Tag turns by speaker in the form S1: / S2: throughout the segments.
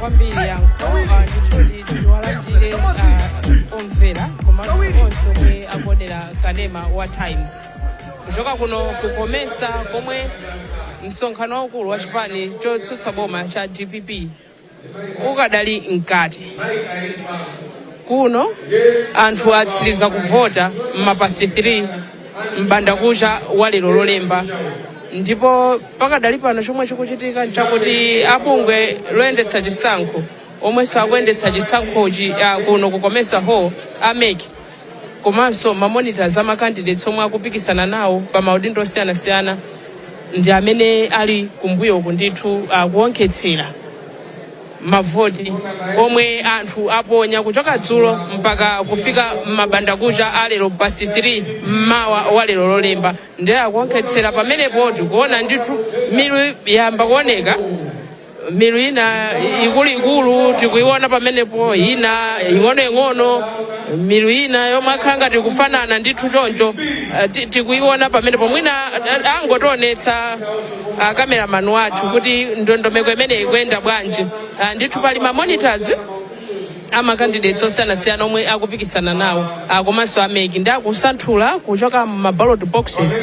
S1: kwambiri yanko ndithudi tiwalandire omvera komanso onse omwe akuonera kanema wa Times kuchoka kuno kukomesa komwe msonkhano waukulu wa chipani chotsutsa boma cha DPP ukadali mkati kuno anthu atsiriza kuvota m'mapasi 3 m'bandakucha wa lero lolemba ndipo pakadali pano chomwe chikuchitika nchakuti abungwe loyendetsa chisankho omwenso akuyendetsa chisankhochi kuno kukomesa ho ameki komanso mamonitors amakandidates omwe akupikisana nawo pa maudindo osiyanasiyana ndi amene ali kumbuyoku ndithu akuonkhetsera mavoti omwe anthu aponya kuchoka dzulo mpaka kufika m'mabandakucha alero pasi 3 mmawa wa lero lolemba ndiye akuonkhetsera pamenepo tikuona ndithu milu yamba kuoneka milu ina ikuluikulu tikuiona pamenepo ina ing'onoing'ono milu ina yomwe akhala ngati kufanana ndithu choncho tikuiona pamenepo mwina angotionetsa kameramani wathu kuti ndondomeko imene ikuyenda bwanji ndithu pali mamonitors amakandidates osiyanasiyana omwe akupikisana nawo komanso ameki ndi akusanthula kuchoka maballot boxes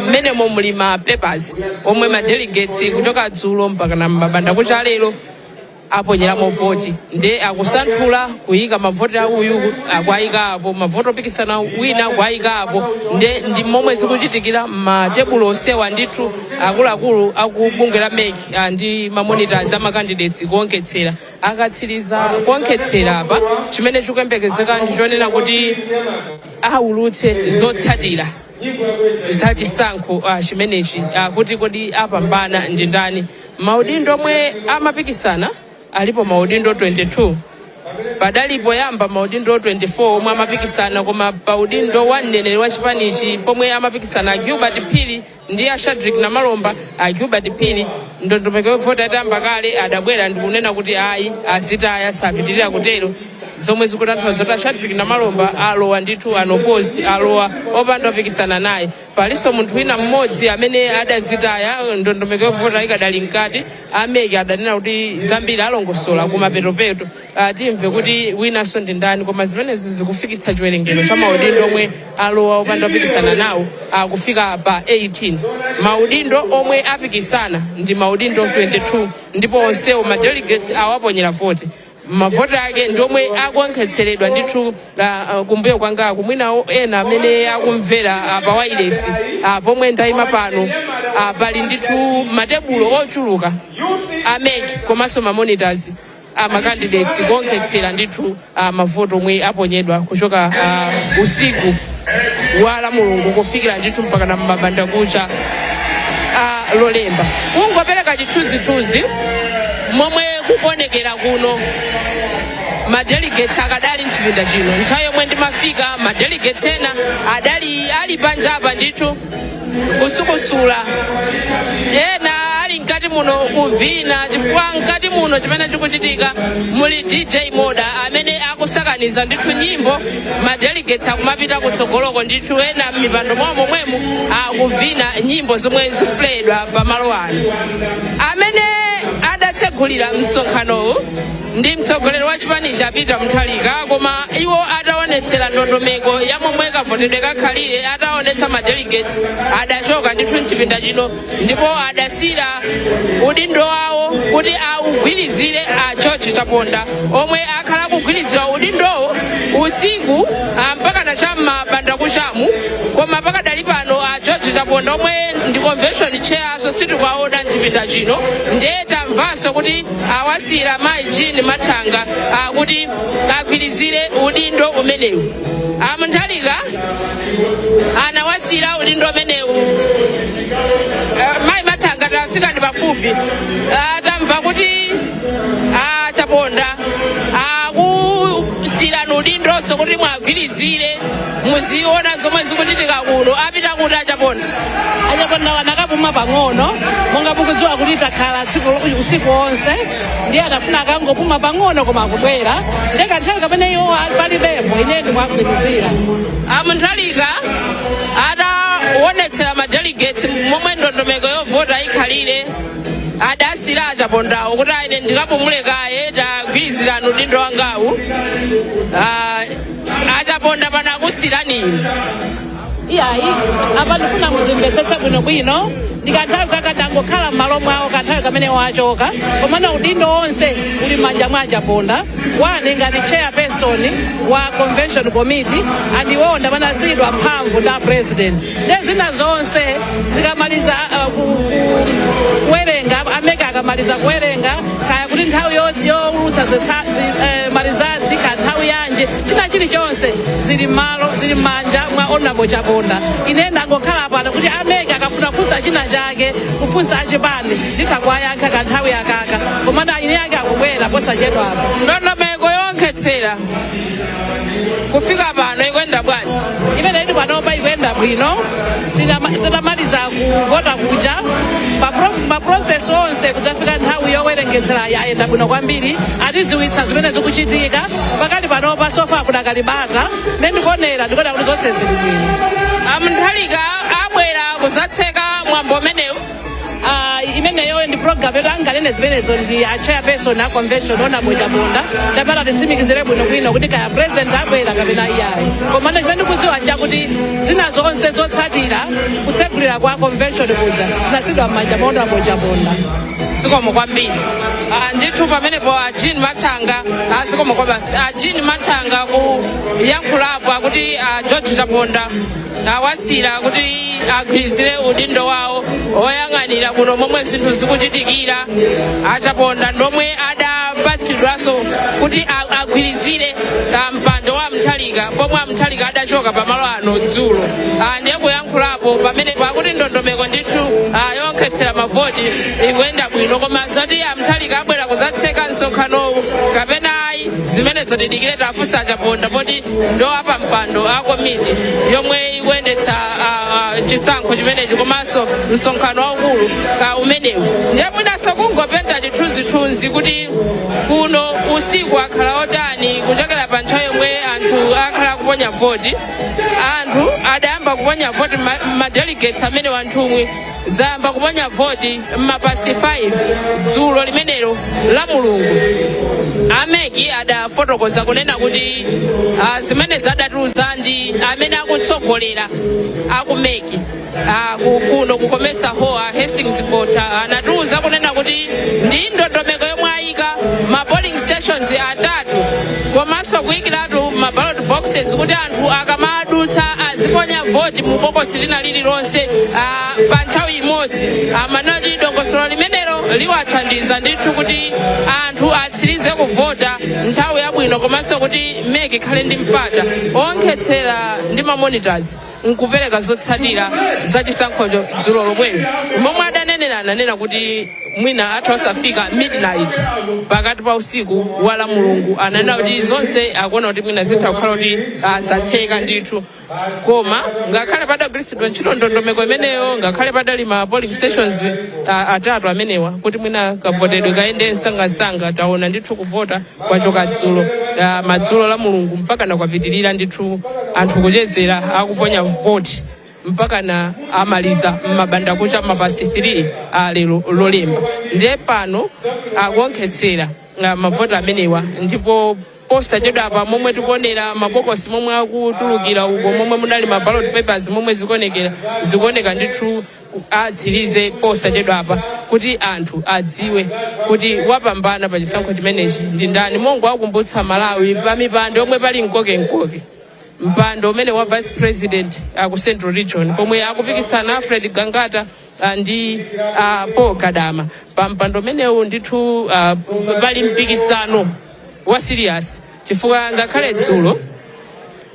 S1: mmenemo muli ma papers omwe madelegates kuchoka dzulo mpaka na mabandakucha lero aponyeramo voti ndi akusanthula kuyika mavoti auyu akuayikapo mavoti opikisana wina akuayikapo ndi momwe zikuchitikira matebulo osewa ndithu akuluakulu akubungwe meki ndi mamonitors amakandidates kuonkhetsera akatsiriza kuonkhetsera apa chimene chikuyembekezeka ndi chonena kuti aulutse zotsatira za chisankho chimenechi kuti kodi apambana ndi ndani maudindo omwe amapikisana alipo maudindo 22 padalipo yamba maudindo 24 omwe amapikisana koma paudindo wa mneneri wa chipanichi pomwe amapikisana Gilbert Phiri ndi Shadrack Namalomba Gilbert Phiri ndondomeko yovota atamba kale adabwera ndikunena kuti ayi azitaya sapitirira kutero zomwe zikutanthauza zoti Shadrack Namalomba alowa ndithu unopposed alowa opanda opikisana naye palinso munthu wina mmodzi amene adazitaya ndondomeko yovota ikadali mkati ameki adanena kuti zambiri alongosola kumapetopeto timve kuti winanso ndi ndani koma zimenezi zikufikitsa chiwerengero cha maudindo omwe alowa opanda opikisana nawo kufika pa 18 maudindo omwe apikisana ndi maudindo 22 ndipo onsewo madelegates awaponyera voti mavoti ake ndiomwe akuonkhetseredwa ndithu kumbuyo kwanga kumwinawo ena amene akumvera pa wireless pomwe ndayima pano pali ndithu matebulo ochuluka ameki komanso mamonitors amakandidates kuonkhetsera ndithu mavoti omwe aponyedwa kuchoka usiku wa la mulungu kufikira ndithu mpaka na mabandakucha lolemba kungopereka chithunzithunzi momwe kukuonekera kuno madelegates akadali mchipinda chino nthawi yomwe ndimafika madelegates ena adali ali panja apa ndithu kusukusula ena ali mkati muno kuvina chifukwa mkati muno chimene chikuchitika muli DJ Moda amene akusakaniza ndithu nyimbo madelegates akumapita kutsogoloko ndithu ena m'mipando mwawo momwemo akuvina nyimbo zomwe zikuplayedwa pamalo ano amene adatsegulira msonkhanowu ndi mtsogoleri wa chipanichi Peter Mutharika koma iwo ataonetsera ndondomeko ya momwe kavotedwe kakhalire ataonetsa madelegates adachoka ndithu mchipinda chino ndipo adasira udindo wawo kuti augwirizire George Chaponda omwe akhala kugwirizira udindowo usiku mpaka na chamma bandakuchamu koma pakadali pano George Chaponda omwe ndi convention chair so sitikwaona mchipinda chino ndiye tamvanso kuti awasira Mai Jean Mathanga kuti agwirizire udindo umenewu Mutharika anawasira udindo umenewu Mai Mathanga tafika ndi pafupi tamva kuti Chaponda akusira udindonso kuti mwagwirizire muziona zomwe zikuchitika kuno apita kuti Chaponda wanakapuma pang'ono monga mukudziwa kuti takhala usiku wonse ndiye akafuna akangopuma pang'ono koma akubwera ndiye kanthawi kamene iwo palibepo ine ndimwagwirizira Mutharika adaonetsera madelegates momwe ndondomeko yovota ikhalire adasira achapondawo kuti aine ndikapumulekaye tagwirizirana udindo wangawu achaponda pana kusirani
S2: iyayi apa ndifuna muzimvetsetse bwinobwino ndikanthawi kakadangokhala m'malo mwawo kanthawi kamene wachoka komana udindo wonse uli m'manja mwa achaponda wani ngati chairperson wa convention committee andiwo ndamanasidwa mphamvu nda president ndi zina zonse zikamaliza kuwerenga ameke akamaliza kuwerenga kaya kuti nthawi yowulutsa malizatsi kanthawi yanje china chilichonse zili m'manja mwa honorable chaponda ine ndangokhala pano kuti ameke akafunafunsa china chake kufunsa achipani ndithakuwayankha kanthawi yakaka komanda ine yake akubwera posachedwa apa
S1: ndondomeko yonkhetsera kufika pano ikuyenda bwanji
S2: imene ili panopa ikuyenda bwino titamaliza kuvota kuja maprocess onse kudzafika nthawi yowerengetsera yayenda bwino kwambiri atidziwitsa zimene zikuchitika pakati panopa sofa kudakalibata mmene ndikuonera kuti zonse zili bwino
S1: Mutharika abwera kuzatseka mwambo umenewu
S2: imeneyo ndi program yotanganene zimenezo ndi a chairperson a convention honorable chaponda ndapata titsimikizire bwinobwino kuti kaya president abwera kapena iyayi komanda chimene ndikudziwa nchakuti zina zonse zotsatira kutsekulira kwa convention kuja zinasidwa m'manja mwa honorable chaponda
S1: sikomo kwambiri ndithu pamenepo Jean Mathanga sikomo kwabasi Jean Mathanga kuyankhulapo kuti George Chaponda awasira kuti agwirizire udindo wawo oyang'anira kuno momwe zinthu zikuchitikira achaponda ndomwe adapatsidwanso kuti agwirizire mpando wa Mutharika pomwe Mutharika adachoka pamalo ano dzulo ndiye kuyankhulapo pamene pakuti ndondomeko ndithu yonkhetsera mavoti ikuyenda bwino koma zoti Mutharika abwera kuzatseka msonkhanowu kapena ayi zimenezo tidikire tafunsa achaponda poti ndo apa mpando a komiti yomwe ikuyendetsa chisankho chimenechi komanso msonkhano waukulu umenewu ndiye mwinaso kungopenta chithunzithunzi kuti kuno usiku akhala otani kuchokera pa nthawi yomwe anthu akhala kuponya voti anthu adayamba kuponya voti madelegates amene wanthumwi zayamba kuponya voti m'mapasti 5 dzulo limenelo la Mulungu ameki adafotokoza kunena kuti zimene zadatiuza ndi amene akutsogolera akumeki kuno kukomesa hoa Hastings Bota anatiuza kunena kuti ndi ndondomeko yomwe ayika ma polling stations atatu komanso kuyikiratu ma ballot boxes kuti anthu akamadutsa aziponya voti mu bokosi lina lililonse pa nthawi imodzi amanoti dongosolo limenelo liwathandiza ndithu kuti anthu atsirize kuvota nthawi yabwino komanso kuti meki ikhale ndi mpata onkhetsera ndi ma monitors nkupereka zotsatira za chisankhocho dzulo lomwelo momwe ananena kuti mwina athu osafika midnight pakati pa usiku wala Mulungu ananena kuti zonse akuona kuti mwina zitha kukhala kuti zatheka ndithu koma ngakhale padagwiritsidwa ntchito ndondomeko imeneyo ngakhale padali ma polling stations atatu amenewa kuti mwina kavotedwe kayende msangamsanga taona ndithu kuvota kwachoka dzulo madzulo la Mulungu mpaka nakwapitirira ndithu anthu kuchezera akuponya voti mpaka na amaliza mabanda kucha mapasi 3 lero lolemba ndiye pano akuonkhetsera mavoti amenewa ndipo posta chedwa apa momwe tikuonera mabokosi momwe akutulukira uko momwe munali ma ballot papers momwe zikuoneka ndithu atsirize posta chedwa apa kuti anthu adziwe kuti wapambana pa chisankho chimenechi ndi ndani mongo akumbutsa Malawi pa mipando yomwe pali mkoke mpando umene wa vice president ku Central Region pomwe akupikisana Fred Gangata ndi Paul Kadama pa mpando umenewu ndithu pali mpikisano wa serious chifukwa ngakhale dzulo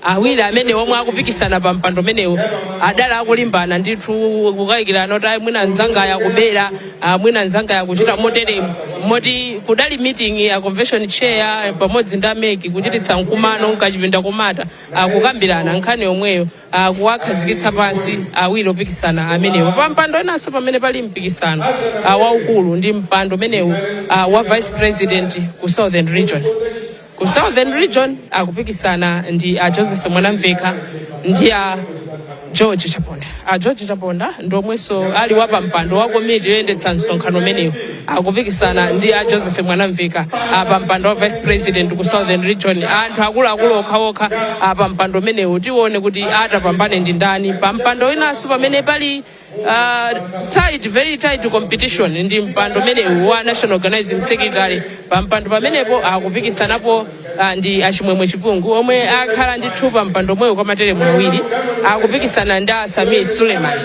S1: awiri amene omwe akupikisana pa mpando umenewu adala akulimbana ndithu kukayikirana kuti mwina nzanga yakubera mwina nzanga yakuchita moteremu moti kudali meeting ya convention chair pamodzi ndi ameki kuchititsa mkumano nkachipinda kumata kukambirana nkhani yomweyo kuwakhazikitsa pansi awiri opikisana amenewo pa mpando enanso pamene pali mpikisano waukulu ndi mpando umenewu wa vice president ku Southern Region. Ku Southern Region akupikisana ndi Joseph Mwanamveka ndi George Chaponda. George Chaponda ndomweso ali wapa mpando wa komiti yoyendetsa msonkhano menewu akupikisana ndi Joseph Mwanamvika pa mpando wa vice president ku Southern Region. Anthu akuluakulu okhaokha pa mpando menewu tione kuti atapambane ndi ndani. Pa mpando winanso pamene pali tight, very tight competition ndi mpando menewu wa National Organizing Secretary. Pa mpando pamenepo akupikisanapo ndi Achimwemwe Chipungu omwe akhala ndithu pa mpando mwewu kwa materemu awiri akupikisana ndi Samir Suleiman.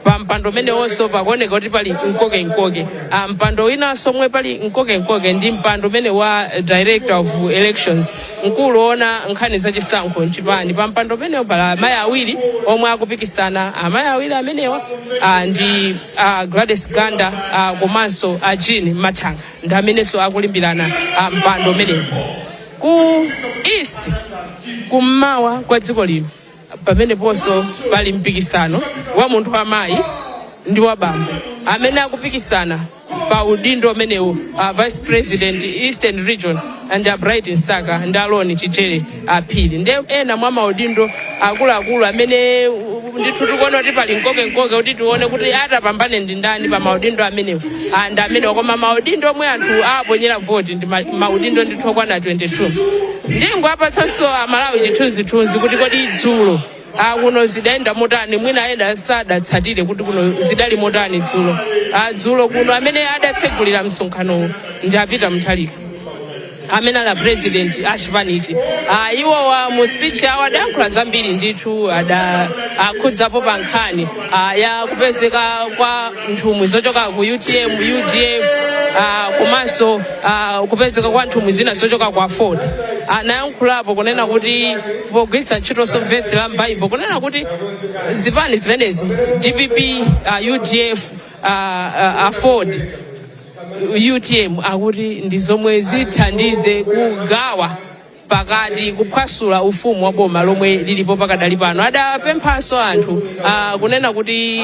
S1: Pa mpando menewonso pakuoneka kuti pali mkoke. Mpando winanso omwe pali mkoke ndi mpando mene wa Director of Elections mkulu ona nkhani za chisankho mchipani. Pa mpando menewo pali amayi awiri omwe akupikisana. Amayi awiri amenewa ndi Gladys Ganda komanso Jean Mathanga ndi amenenso akulimbirana mpando menewo. Ku East kummawa kwa dziko lino pameneponso pali mpikisano wa munthu amayi ndi wa bambo amene akupikisana pa udindo menewu Vice President Eastern Region and Bright Nsaka ndi Aloni Chitere aphiri. Ndi ena mwa maudindo akuluakulu amene ndithu tikuona kuti pali mkoke kuti tione kuti atapambane ndi ndani pa maudindo amenewo. Ndi amenewo koma maudindo omwe anthu aponyera voti ndi maudindo ndithu okwana 22. Ndingo apatsanso Amalawi chithunzithunzi kuti kodi dzulo kuno zidayenda motani. Mwina ayenda sadatsatire kuti kuno zidali motani dzulo. Dzulo kuno amene adatsegulira msonkhanowo ndi Peter Mutharika amene ala president achipanichi. Iwo wa mu speech yawo adayankhula zambiri ndithu akhudzapo pa nkhani ya kupezeka kwa nthumwi zochoka ku UTM, UDF komanso kupezeka kwa nthumwi zina zochoka kwa Ford. Anayankhulapo kunena kuti pogwiritsa ntchito vesi la m'Baibulo kunena kuti zipani zimenezi DPP, UDF, Ford, UTM akuti ndi zomwe zithandize kugawa pakati kuphwasula ufumu wa boma lomwe lilipo pakadali pano. Adapemphanso anthu kunena kuti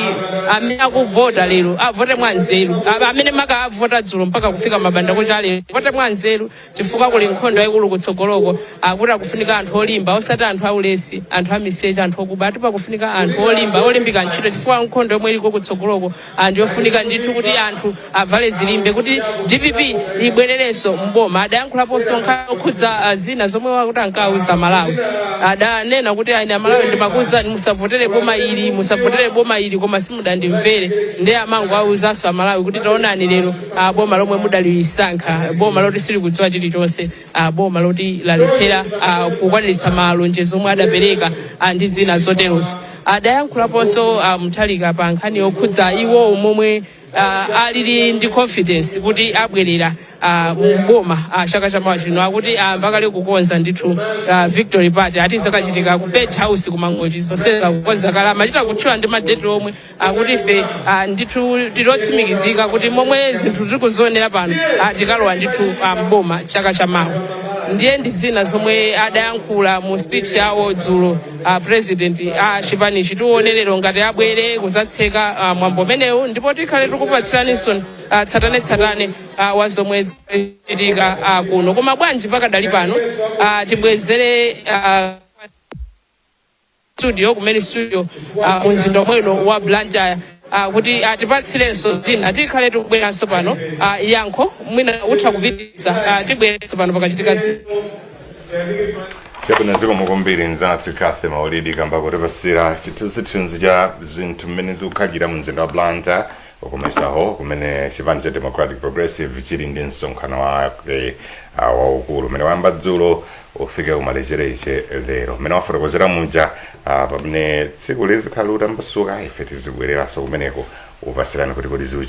S1: amene akuvota lero avote mwanzeru. Amene makavota dzulo mpaka kufika mabanda kuti lero vote mwanzeru chifukwa kuli nkhondo yayikulu kutsogoloko. Akuti akufunika anthu olimba osati anthu aulesi, anthu amiseche, anthu okuba. Pakufunika anthu olimbika ntchito chifukwa nkhondo yomwe iliko kutsogoloko anthu yofunika ndithu kuti anthu avale zilimbe kuti DPP ibwererenso mboma. Adayankhulaponso nkhani yokhudza zina zomwe wakuti ankauza Malawi. Adanena kuti aine Malawi ndimakuwuzani musavotere boma ili koma simudandimvere. Ndi amango auzanso Malawi kuti taonani lero boma lomwe mudalisankha boma loti silikudziwa chilichonse, boma loti lalephera kukwaniritsa malonjezo omwe adapereka ndi zina zoterozo. Adayankhulaponso Mutharika pa nkhani yokhudza iwo momwe alili ndi confidence kuti abwerera mboma chaka chamawa chino. Akuti mbakale kukonza ndithu Victory Party ati zakachitika ku Page House kumangochi zoseka kukonza kala machita kutchula ndi madeti omwe akuti ife ndithu tilotsimikizika kuti momwe zinthu tikuzionera pano tikalowa ndithu mboma chaka chamawa. Ndiye ndi zina zomwe adayankhula mu speech yawo dzulo president chipanichi. Tione lero ngati abwere kuzatseka mwambo menewu ndipo tikhale tikupatsiraninso tsatane wa zomwe zichitika kuno. Koma bwanji pakadali pano tibwezere studio kumene studio mumzinda omweno wa Blantyre kuti atipatsirenso zina tikhale tikubweranso pano yankho mwina utha kupitiriza tibwerenso pano pakachitika zina.
S3: Chakunaziko mukumbiri nzathu Kathy Maulidi kamba kutipasira chithunzithunzi cha zinthu mmene zikukhalira mumzinda wa Blantyre okumesaho kumene chipani cha Democratic Progressive chili ndi msonkhano wake waukulu umene wayamba dzulo ufike kumalechereche lero mmene wafotokozera muja pamene tsiku lizikhala utambasuka ife tizibwereranso kumeneko upasirani kuti kodi